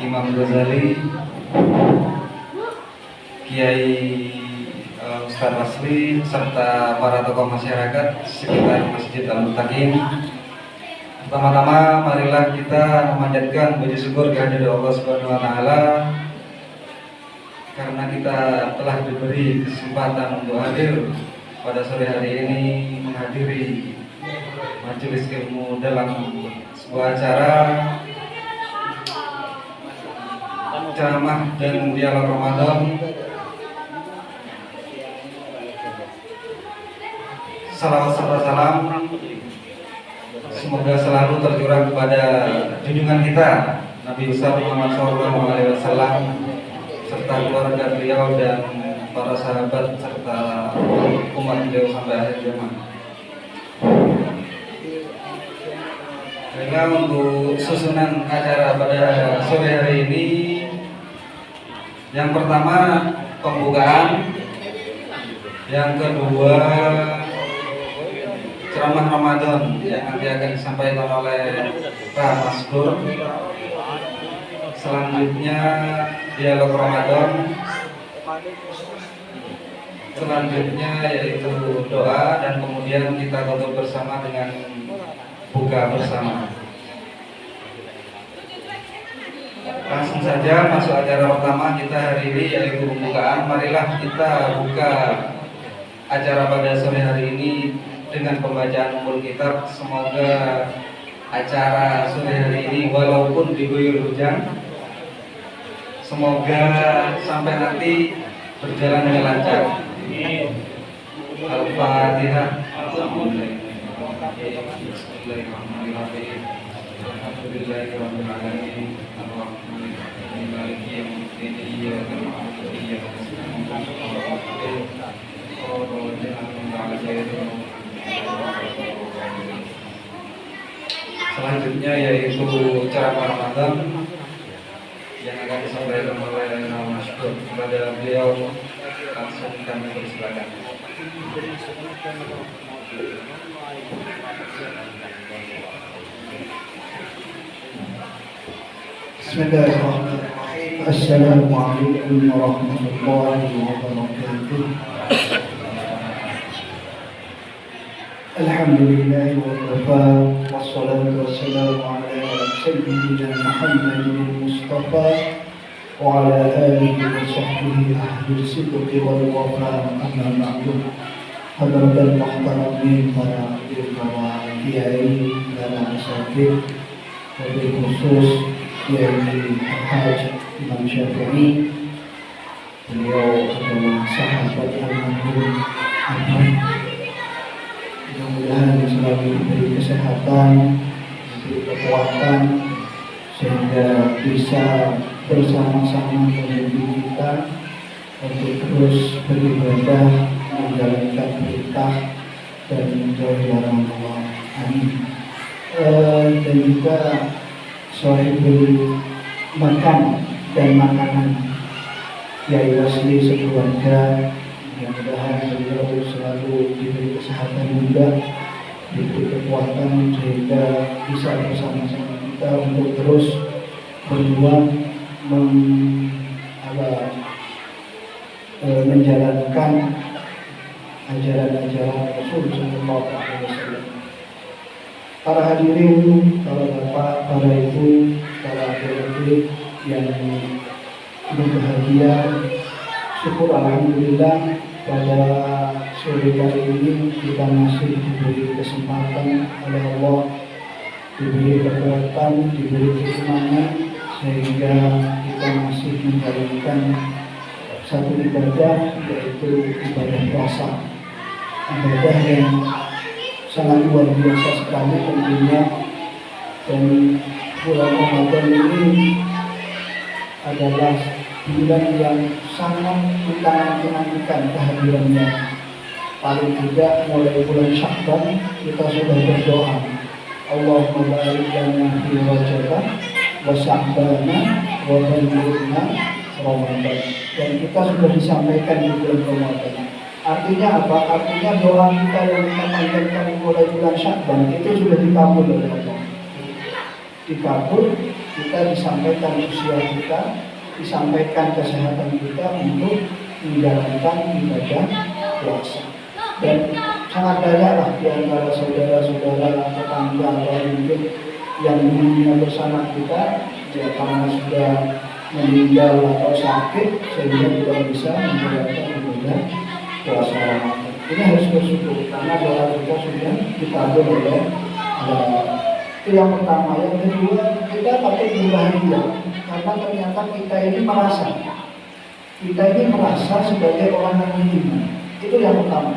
Imam Ghazali, Kiai Ustadz Asli, serta para tokoh masyarakat sekitar Masjid Al-Muttaqin. Pertama-tama marilah kita memanjatkan puji syukur kehadirat Allah Subhanahu wa taala karena kita telah diberi kesempatan untuk hadir pada sore hari ini menghadiri majelis ilmu dalam sebuah acara ceramah dan dialog Ramadan. Salawat serta salam semoga selalu tercurah kepada junjungan kita Nabi besar Muhammad SAW serta keluarga beliau dan para sahabat serta umat beliau sampai akhir zaman. Baiklah, untuk susunan acara pada sore hari ini, yang pertama pembukaan, yang kedua ceramah Ramadan yang nanti akan disampaikan oleh Pak Masdur. Selanjutnya dialog Ramadan. Selanjutnya yaitu doa dan kemudian kita tutup bersama dengan buka bersama. Langsung saja masuk acara pertama kita hari ini yaitu pembukaan. Marilah kita buka acara pada sore hari ini dengan pembacaan ummul kitab. Semoga acara sore hari ini walaupun diguyur hujan, semoga sampai nanti berjalan dengan lancar. Al-Fatihah. Bismillahirrahmanirrahim. Alhamdulillahirabbil alamin. Arrahmanirrahim. Maliki yaumiddin. Iyyaka na'budu wa iyyaka nasta'in. Selanjutnya yaitu ceramah Ramadan yang akan disampaikan oleh Masdur. Kepada beliau langsung kami persilakan. Bismillahirrahmanirrahim. Assalamualaikum warahmatullahi wabarakatuh. Alhamdulillah wa kafa wassalatu wassalamu ala sayyidina Muhammadin Mustafa wa ala alihi wa sahbihi ahli sidqi wal wafa, amma ba'du. Hadirin muhtaramin, para kiai dan asatidz, wabil khusus Kiai Al-Hajj Imam Syafi'i. Beliau adalah sahabat almarhum Ahmad. Mudah-mudahan selalu diberi kesehatan, diberi kekuatan, sehingga bisa bersama-sama membimbing kita untuk terus beribadah, menjalankan perintah dan menjauhi larangan Allah. Amin. Dan juga sahibul makan dan makanan Kiai Wasli sekeluarga, mudah-mudahan beliau selalu diberi kesehatan juga, diberi kekuatan sehingga bisa bersama-sama kita untuk terus berjuang menjalankan ajaran-ajaran Rasul Sallallahu Alaihi Wasallam. Para hadirin, para bapak, para ibu, para adik-adik yang berbahagia, syukur alhamdulillah pada sore kali ini kita masih diberi kesempatan oleh Allah, diberi kekuatan, diberi keimanan, sehingga kita masih menjalankan satu ibadah, yaitu ibadah puasa. Ibadah yang sangat luar biasa sekali tentunya, dan bulan Ramadan ini adalah bulan yang sangat kita nantikan kehadirannya. Paling tidak mulai bulan Sya'ban kita sudah berdoa, Allahumma barik lana fi Rajab wa Sya'ban wa ballighna Ramadan. Dan kita sudah disampaikan di bulan Ramadan. Artinya apa? Artinya doa kita yang kita panjatkan mulai bulan Sya'ban itu sudah dikabul oleh Allah. Dikabul, kita disampaikan usia kita, disampaikan kesehatan kita untuk menjalankan ibadah puasa. Dan sangat banyaklah di antara saudara-saudara tetangga atau mungkin yang dulunya bersama kita, ya karena sudah meninggal atau sakit sehingga tidak bisa menjalankan ibadah puasa Ramadan. Ini harus bersyukur karena doa kita sudah dikabul oleh Allah. Itu yang pertama. Yang kedua, kita patut berbahagia karena ternyata kita ini merasa sebagai orang yang beriman. Itu yang pertama.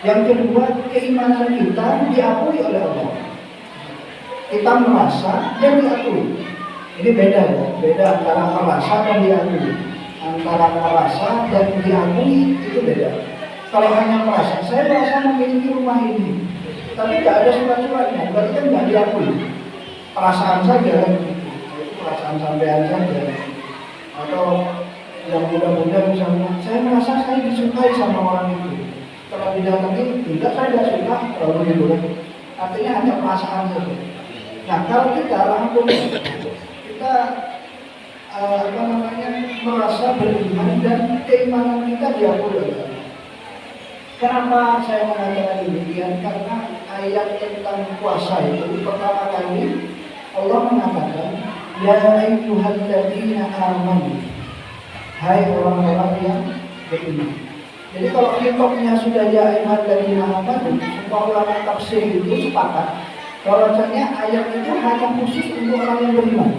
Yang kedua, keimanan kita diakui oleh Allah. Kita merasa dan diakui. Ini beda ya, beda antara merasa dan diakui. Antara merasa dan diakui itu beda. Kalau hanya merasa, saya merasa memiliki rumah ini, tapi tidak ada surat-suratnya, berarti kan tidak diakui. Perasaan saja, itu perasaan sampean saja. Atau yang muda-muda misalnya, saya merasa saya disukai sama orang itu. Kalau didatangi, tidak, saya tidak suka, lalu diboleh. Artinya hanya perasaan saja. Nah, kalau kita langsung kita merasa beriman dan keimanan kita diakui oleh Allah. Kenapa saya mengatakan demikian? Karena ayat tentang puasa itu pertama kali Allah mengatakan, ya ayyuhalladzina amanu, hai orang-orang yang beriman. Jadi kalau hitopnya sudah ya ayyuhalladzina amanu, semua ulama tafsir itu sepakat bahwasanya ayat itu hanya khusus untuk orang yang beriman.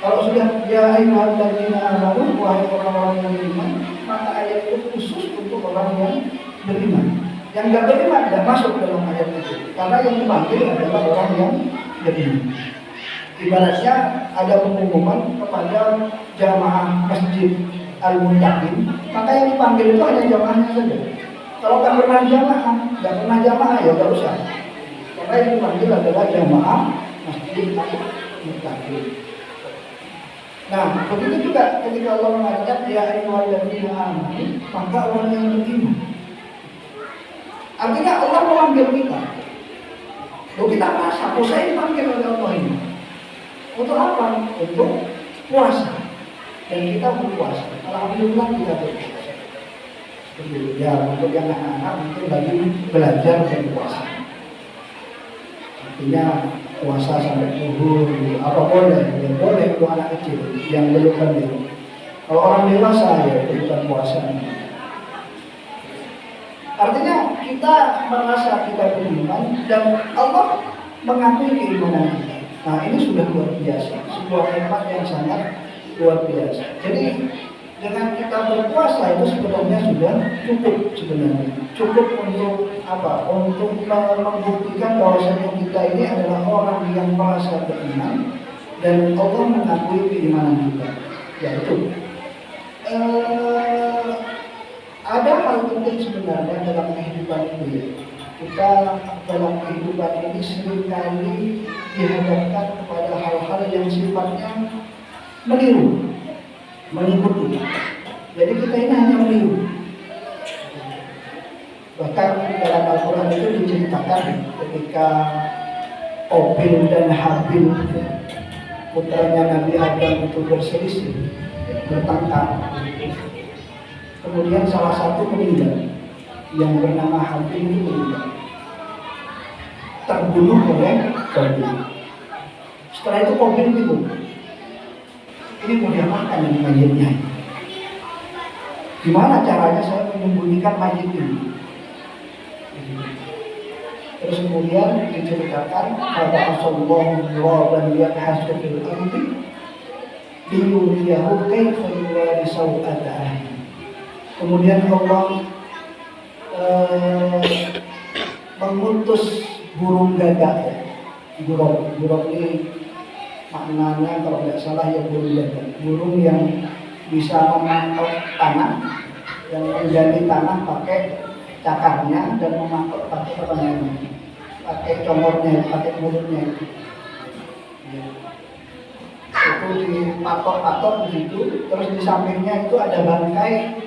Kalau sudah ya ayyuhalladzina amanu, wahai orang-orang yang beriman, maka ayat itu khusus untuk orang yang beriman. Yang tidak beriman tidak masuk dalam ayat itu, karena yang dipanggil adalah orang yang beriman. Ibaratnya ada pengumuman kepada jamaah masjid Al-Muntaqin, maka yang dipanggil itu hanya jamaahnya saja. Kalau nggak pernah jamaah ya nggak usah. Karena yang dipanggil adalah jamaah masjid Al-Muntaqin. Nah, begitu juga ketika Allah mengatakan ya ayyuhalladzina amanu, maka orang yang beriman. Artinya Allah memanggil kita. Loh, kita merasa, saya dipanggil oleh Allah ini. Untuk apa? Untuk puasa. Dan kita berpuasa. Alhamdulillah kita berpuasa. Ya, untuk yang anak-anak mungkin lagi belajar berpuasa. Artinya puasa sampai zuhur, apa boleh? Ya boleh untuk anak kecil yang belum hamil. Kalau orang dewasa ya bukan puasa. Artinya kita merasa kita beriman dan Allah mengakui keimanan kita. Nah, ini sudah luar biasa, sebuah nikmat yang sangat luar biasa. Jadi dengan kita berpuasa itu sebenarnya sudah cukup sebenarnya. Cukup untuk apa? Untuk membuktikan bahwasanya kita ini adalah orang yang merasa beriman dan Allah mengakui keimanan kita. Yaitu ada hal penting sebenarnya dalam kehidupan ini. Kita dalam kehidupan ini seringkali dihadapkan kepada hal-hal yang sifatnya meniru, mengikuti. Jadi kita ini hanya meniru. Bahkan dalam Al-Quran itu diceritakan ketika Qabil dan Habil, putranya Nabi Adam itu berselisih, bertengkar. Kemudian salah satu meninggal, yang bernama Habil itu meninggal, terbunuh oleh Qabil. Setelah itu Qabil bingung, ini mau diapakan ini mayitnya? Gimana caranya saya menyembunyikan mayit ini? Terus kemudian diceritakan pada Rasulullah dan dia hasil fil ardi liyuriyahu kaifa yuwari sawata ahli. Kemudian Allah mengutus burung gagak ya. Burung ini maknanya kalau tidak salah ya burung gagak, burung yang bisa memangkok tanah, yang menggali tanah pakai cakarnya dan memangkok pakai apa namanya, pakai congornya, pakai mulutnya ya. Itu dipatok-patok di situ, terus di sampingnya itu ada bangkai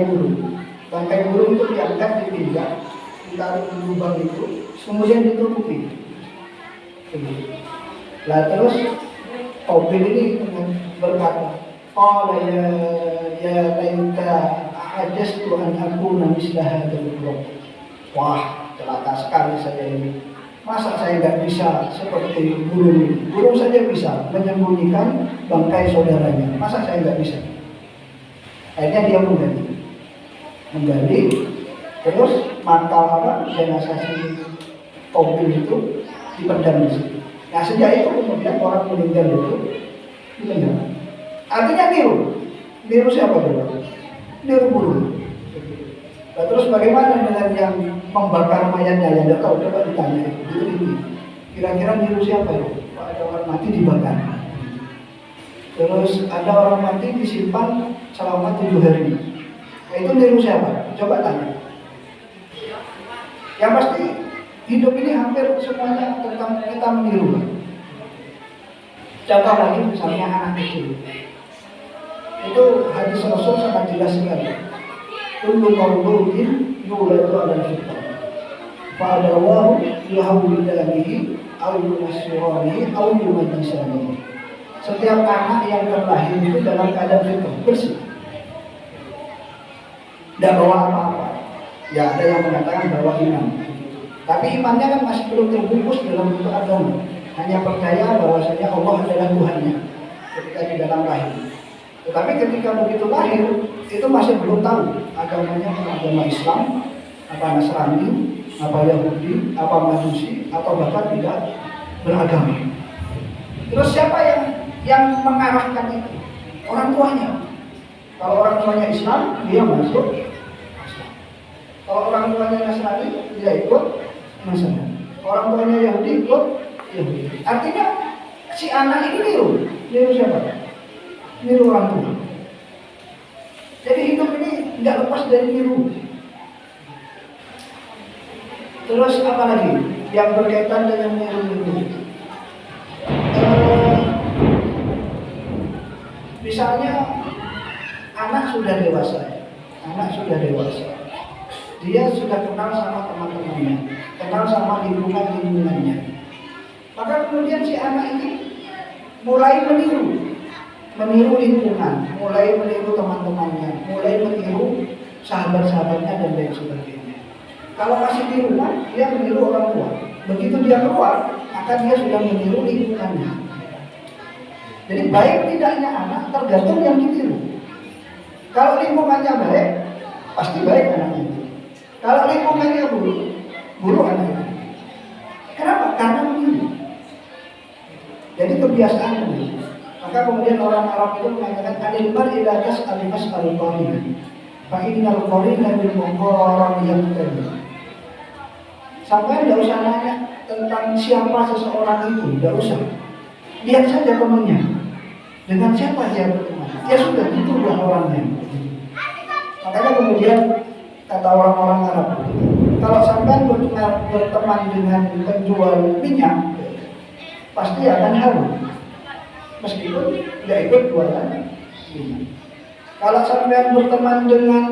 burung. Bangkai burung itu diangkat, dipindah, ditaruh di lubang itu, kemudian ditutupi. Nah terus Qabil ini berkata, qala ya laita ajastu an akuna misla hadzal buruk. Wah, celaka sekali saya ini. Masa saya nggak bisa seperti burung ini? Burung saja bisa menyembunyikan bangkai saudaranya. Masa saya nggak bisa? Akhirnya dia menggali, terus mata jenazah si Qabil itu dipendam di situ. Nah sejak itu kemudian orang meninggal itu dipendam. Artinya niru siapa dulu? Niru burung. Nah, terus bagaimana dengan yang membakar mayatnya? Yang tidak tahu, coba ditanya. Kira-kira niru siapa itu? Ada orang mati dibakar. Terus ada orang mati disimpan selama 7 hari. Nah, itu niru siapa? Coba tanya. Yang pasti hidup ini hampir semuanya tentang kita meniru. Contoh lagi misalnya anak kecil. Itu hadis Rasul sangat jelas sekali. Kullu mauludin yuladu 'ala al-fitrat. Fa adawahu yuhawwidanihi aw yunasiranihi aw yumajjisanihi. Setiap anak yang terlahir itu dalam keadaan fitrah bersih. Tidak bawa apa-apa. Ya ada yang mengatakan bawa iman. Tapi imannya kan masih belum terbungkus dalam bentuk agama. Hanya percaya bahwasanya Allah adalah Tuhannya ketika di dalam lahir. Tetapi ketika begitu lahir, itu masih belum tahu agamanya agama Islam, apa Nasrani, apa Yahudi, apa Majusi, atau bahkan tidak beragama. Terus siapa yang mengarahkan itu? Orang tuanya. Kalau orang tuanya Islam, dia masuk Islam. Kalau orang tuanya Nasrani, dia ikut Nasrani. Orang tuanya Yahudi ikut Yahudi. Artinya si anak ini niru siapa? Niru orang tua. Jadi hidup ini nggak lepas dari niru. Terus apa lagi yang berkaitan dengan niru? Misalnya anak sudah dewasa, dia sudah kenal sama teman-temannya, kenal sama lingkungannya. Maka kemudian si anak ini mulai meniru lingkungan, mulai meniru teman-temannya, mulai meniru sahabat-sahabatnya dan lain sebagainya. Kalau masih di rumah, dia meniru orang tua. Begitu dia keluar, maka dia sudah meniru lingkungannya. Jadi baik tidaknya anak tergantung yang ditiru. Kalau lingkungannya baik, pasti baik anaknya. Kalau lingkungannya buruk anaknya. Kenapa? Karena meniru. Jadi kebiasaan meniru. Maka kemudian orang Arab itu mengatakan al-ilmar ila tas'al fas'al qarina. Fa innal qarina bil muqaran yaqtadi. Sampai tidak usah nanya tentang siapa seseorang itu, tidak usah. Lihat saja temannya. Dengan siapa dia berteman? Ya sudah, itulah orangnya. Makanya kemudian kata orang-orang Arab, kalau sampai berteman dengan penjual minyak, pasti akan harum. Meskipun tidak ikut jualan minyak. Kalau sampai berteman dengan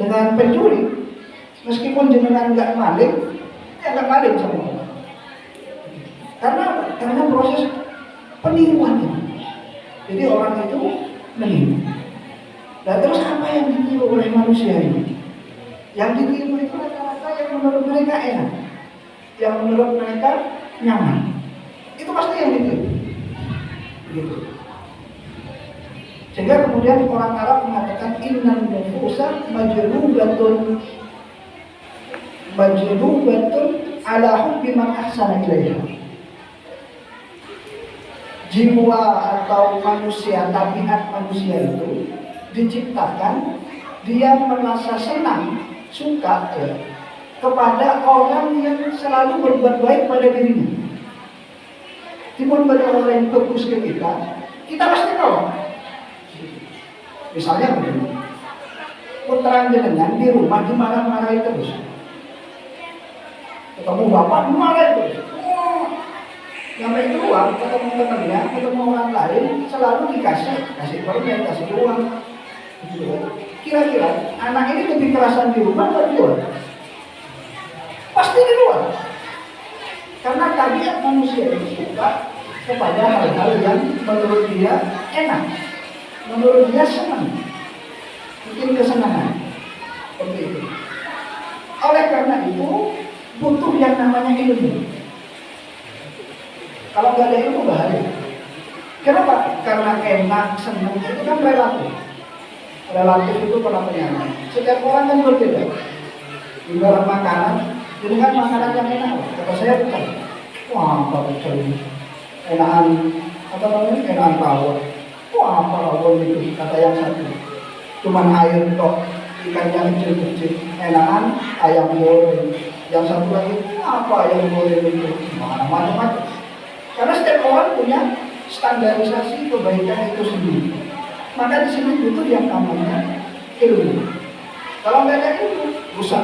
dengan pencuri, meskipun jenengan nggak maling, dia nggak maling sama orang. Karena proses peniruan itu. Jadi orang itu meniru. Dan terus apa yang ditiru oleh manusia ini? Yang ditiru itu rata-rata yang menurut mereka enak, yang menurut mereka nyaman. Itu pasti yang ditiru. Gitu. Sehingga kemudian orang Arab mengatakan innan nufusa majlubatun ala hubbi man ahsana ilaiha. Jiwa atau manusia, tabiat manusia itu diciptakan dia merasa senang, suka kepada orang yang selalu berbuat baik pada dirinya. Timbul pada orang yang bagus ke kita pasti tahu. Misalnya begini, putra jenengan di rumah dimarah-marahi terus. Ketemu bapak dimarahi terus. Sampai keluar, ketemu temannya, ketemu orang lain, selalu kasih permen, kasih uang. Kira-kira anak ini lebih kerasan di rumah atau di luar? Pasti di luar. Karena tabiat manusia itu suka kepada hal-hal yang menurut dia enak, menurut dia senang, bikin kesenangan. Seperti itu. Oleh karena itu butuh yang namanya ilmu. Kalau nggak ada ilmu bahaya. Kenapa? Karena enak, senang itu kan relatif. Relatif itu penampilan. Setiap orang kan berbeda. Di dalam makanan, ini kan makanan yang enak. Kata saya bukan. Wah, apa ini? Enakan apa namanya? Enakan rawon. Wah, apa rawon itu? Kata yang satu. Cuman air tok, ikannya kecil-kecil. Enakan ayam goreng. Yang satu lagi, apa ayam goreng itu? Macam-macam. Karena setiap orang punya standarisasi kebaikan itu sendiri. Maka di sini butuh yang namanya ilmu. Kalau nggak ada ilmu, rusak.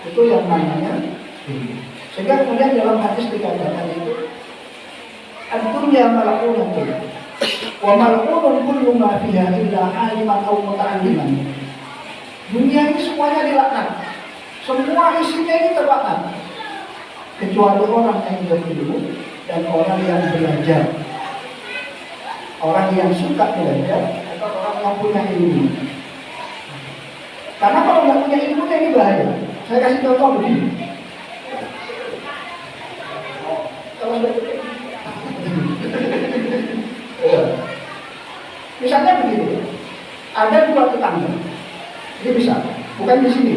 Itu yang namanya ilmu. Sehingga kemudian dalam hadis dikatakan itu, ad-dunya mal'unatun wa mal'unun kullu ma fiha illa aliman aw muta'alliman. Dunia ini semuanya dilaknat. Semua isinya ini terlaknat. Kecuali orang yang berilmu dan orang yang belajar. Orang yang suka belajar atau orang yang punya ilmu. Karena kalau nggak punya ilmu ini bahaya. Saya kasih contoh begini. Kalau misalnya begini, ada dua tetangga. Ini bisa, bukan di sini,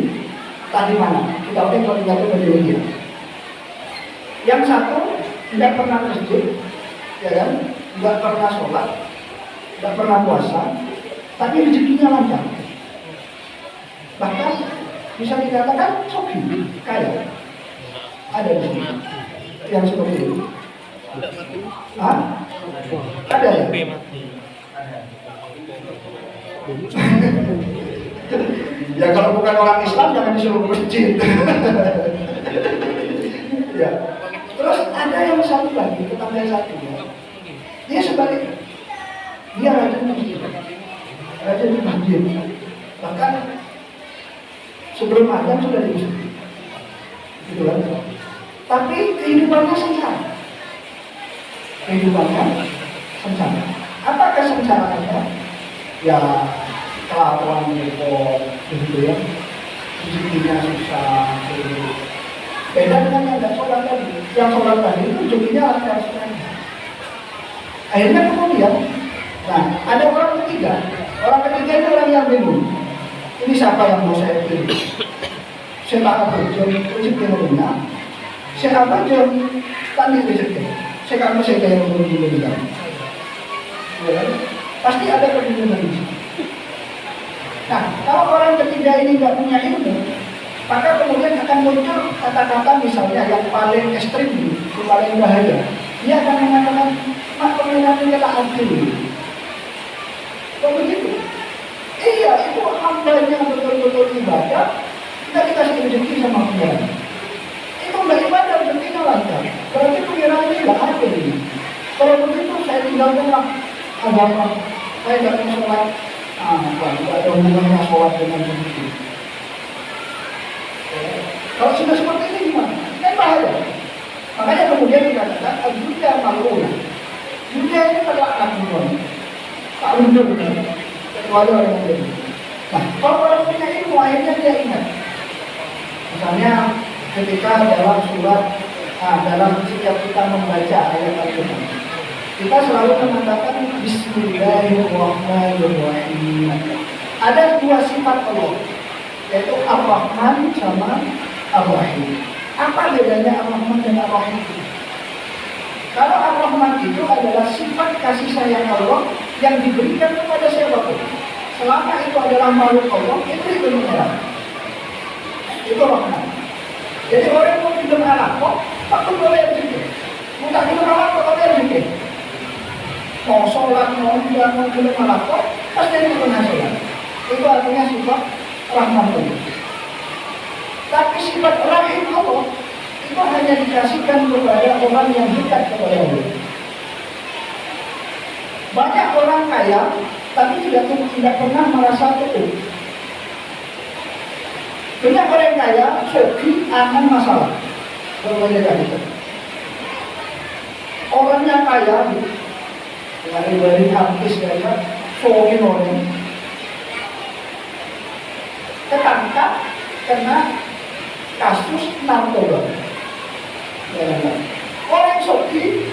entah di mana. Kita oke kalau tinggal di media. Yang satu tidak pernah masjid, ya kan? Tidak pernah sholat, tidak pernah puasa, tapi rezekinya lancar. Bahkan bisa dikatakan soki, kaya. Ada di sini yang seperti itu. Hah? Ada ya? Ya kalau bukan orang Islam jangan disuruh ke masjid. Ya. Terus ada yang satu lagi, tetangga satu ya. Dia sebaliknya. Dia rajin masjid. Rajin di masjid. Bahkan sebelum azan sudah di masjid. Gitu kan? Tapi kehidupannya sengsara. Kehidupannya sengsara. Apa kesengsaraannya? Ya kelaparan repot, gitu ya. Rezekinya susah, gitu. Beda dengan yang tidak sholat tadi. Yang sholat tadi itu rezekinya lancar sekali. Akhirnya kemudian, nah ada orang ketiga. Orang ketiga itu orang yang bingung. Ini siapa yang mau saya pilih? Saya tak apa rezekinya benar. Saya apa aja tadi rezeki. Saya kamu saya kayak begini. Pasti ada kebingungan di sini. Nah, kalau orang ketiga ini nggak punya ilmu, maka kemudian akan muncul kata-kata misalnya yang paling ekstrim, yang paling bahaya. Dia akan mengatakan, mak pengiran ini tak adil. Kok begitu? Iya, itu hambanya betul-betul ibadah, kita dikasih rezeki sama pengiran. Itu nggak ibadah, rezekinya lancar. Berarti pengiran ini nggak adil. Kalau begitu saya tinggalkanlah agama. Saya nggak mau sholat. Tidak ada hubungannya sholat dengan begitu. Kalau sudah seperti ini gimana? Kan bahaya. Makanya kemudian dikatakan dunia mal'unah. Dunia ini terlaknat semuanya. Tak undur kan? Kecuali orang yang ilmu. Nah, kalau orang punya ilmu akhirnya dia ingat. Misalnya ketika dalam surat, dalam setiap kita membaca ayat Al-Quran, kita selalu mengatakan Bismillahirrahmanirrahim. Ada dua sifat Allah, yaitu Ar-Rahman sama Ar-Rahim. Apa bedanya Ar-Rahman dan Ar-Rahim? Kalau Ar-Rahman itu adalah sifat kasih sayang Allah yang diberikan kepada siapapun. Selama itu adalah makhluk Allah, itu menyerah. Itu Rahman. Jadi orang mau hidup anak kok, tak boleh rezeki. Mudah hidup anak kok boleh rezeki. Mau sholat, mau tidak, mau hidup anak kok, pasti itu penghasilan. Itu artinya sifat Rahman Allah. Tapi sifat Rahim Allah itu hanya dikasihkan kepada orang yang dekat kepada Allah. Banyak orang kaya, tapi tidak pernah merasa cukup. Banyak orang kaya, suki, aman masalah. Berbeda itu. orangnya kaya, dari artis kayak Fokin orang ketangkap karena kasus narkoba. Orang Soki